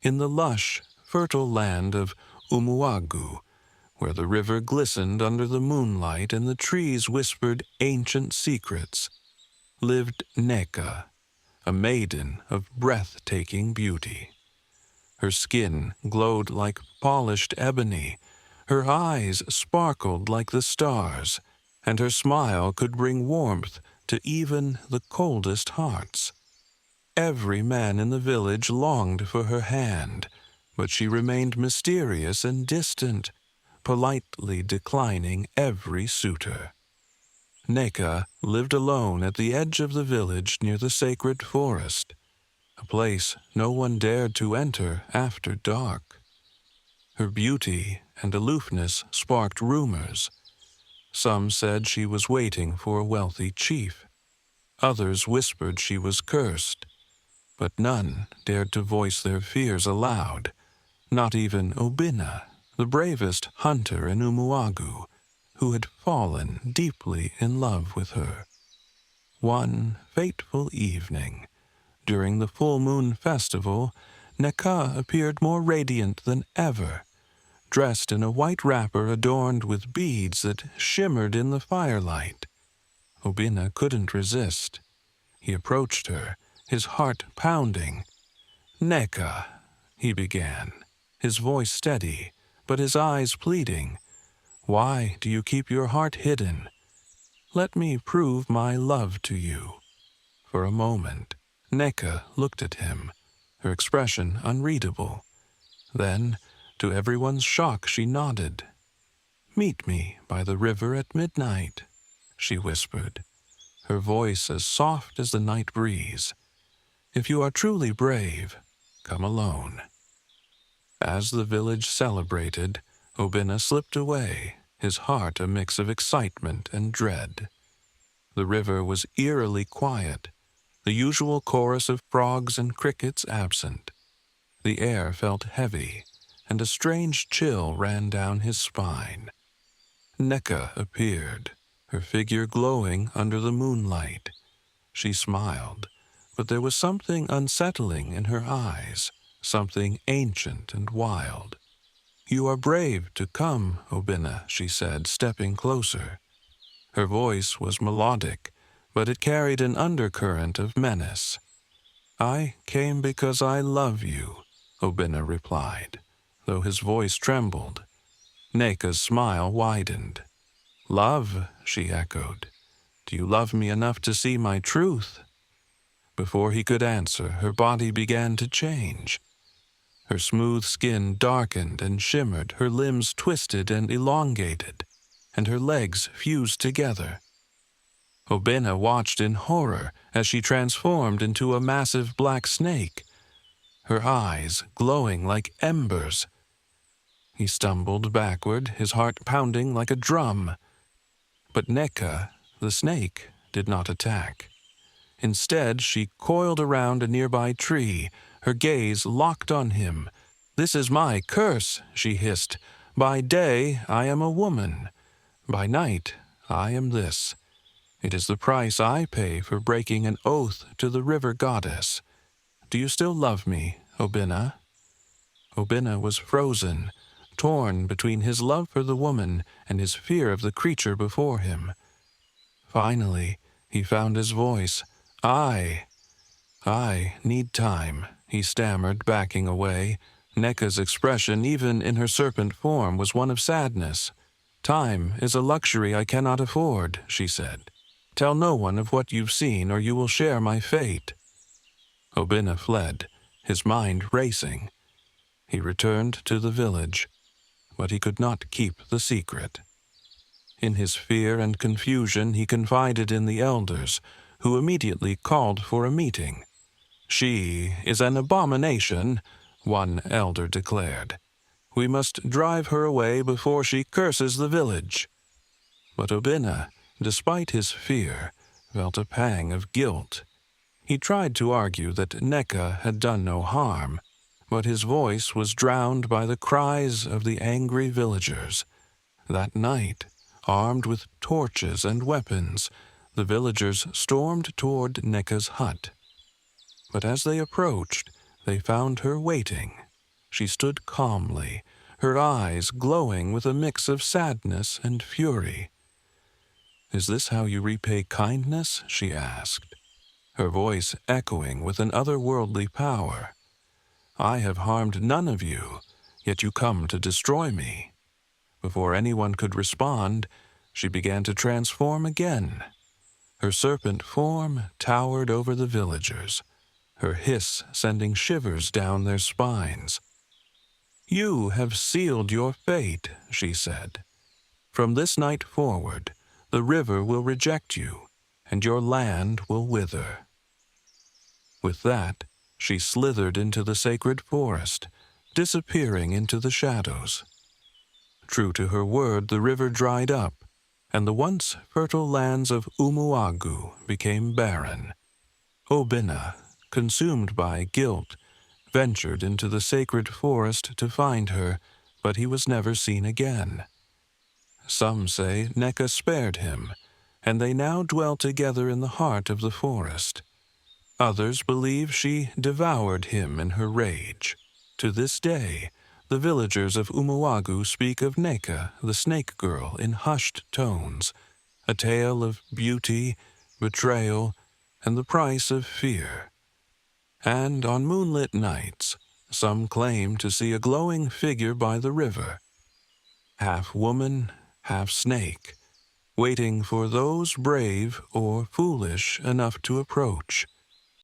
in the lush, fertile land of Umuagu, where the river glistened under the moonlight and the trees whispered ancient secrets, lived Neka, a maiden of breathtaking beauty. Her skin glowed like polished ebony, her eyes sparkled like the stars, and her smile could bring warmth to even the coldest hearts. Every man in the village longed for her hand, but she remained mysterious and distant, politely declining every suitor. Neka lived alone at the edge of the village near the sacred forest, a place no one dared to enter after dark. Her beauty and aloofness sparked rumors. Some said she was waiting for a wealthy chief. Others whispered she was cursed, but none dared to voice their fears aloud, not even Obinna, the bravest hunter in Umuagu, who had fallen deeply in love with her. One fateful evening, during the full moon festival, Neka appeared more radiant than ever, dressed in a white wrapper adorned with beads that shimmered in the firelight. Obinna couldn't resist. He approached her, his heart pounding. "Neka," he began, his voice steady, but his eyes pleading. "Why do you keep your heart hidden? Let me prove my love to you." For a moment, Neka looked at him, her expression unreadable. Then, to everyone's shock, she nodded. "Meet me by the river at midnight," she whispered, her voice as soft as the night breeze. "If you are truly brave, come alone." As the village celebrated, Obinna slipped away, his heart a mix of excitement and dread. The river was eerily quiet, the usual chorus of frogs and crickets absent. The air felt heavy, and a strange chill ran down his spine. Neka appeared, her figure glowing under the moonlight. She smiled, but there was something unsettling in her eyes, something ancient and wild. "You are brave to come, Obinna," she said, stepping closer. Her voice was melodic, but it carried an undercurrent of menace. "I came because I love you," Obinna replied, though his voice trembled. Neka's smile widened. "Love," she echoed. "Do you love me enough to see my truth?" Before he could answer, her body began to change. Her smooth skin darkened and shimmered, her limbs twisted and elongated, and her legs fused together. Obinna watched in horror as she transformed into a massive black snake, her eyes glowing like embers. He stumbled backward, his heart pounding like a drum. But Neka, the snake, did not attack. Instead, she coiled around a nearby tree, her gaze locked on him. "This is my curse," she hissed. "By day, I am a woman. By night, I am this. It is the price I pay for breaking an oath to the river goddess. Do you still love me, Obinna?" Obinna was frozen, torn between his love for the woman and his fear of the creature before him. Finally, he found his voice. I need time," he stammered, backing away. Neka's expression, even in her serpent form, was one of sadness. "Time is a luxury I cannot afford," she said. "Tell no one of what you've seen, or you will share my fate." Obinna fled, his mind racing. He returned to the village, but he could not keep the secret. In his fear and confusion, he confided in the elders, who immediately called for a meeting. "She is an abomination," one elder declared. "We must drive her away before she curses the village." But Obinna, despite his fear, felt a pang of guilt. He tried to argue that Neka had done no harm, but his voice was drowned by the cries of the angry villagers. That night, armed with torches and weapons, the villagers stormed toward Neka's hut. But as they approached, they found her waiting, she stood calmly, her eyes glowing with a mix of sadness and fury. "Is this how you repay kindness?" she asked, her voice echoing with an otherworldly power. "I have harmed none of you, yet you come to destroy me." Before anyone could respond, she began to transform again. Her serpent form towered over the villagers, her hiss sending shivers down their spines. "You have sealed your fate," she said. "From this night forward, the river will reject you, and your land will wither." With that, she slithered into the sacred forest, disappearing into the shadows. True to her word, the river dried up, and the once fertile lands of Umuagu became barren. Obina, consumed by guilt, ventured into the sacred forest to find her, but he was never seen again. Some say Neka spared him, and they now dwell together in the heart of the forest. Others believe she devoured him in her rage. To this day, the villagers of Umuagu speak of Neka, the snake girl, in hushed tones, a tale of beauty, betrayal, and the price of fear. And on moonlit nights, some claim to see a glowing figure by the river, half woman, half snake, waiting for those brave or foolish enough to approach.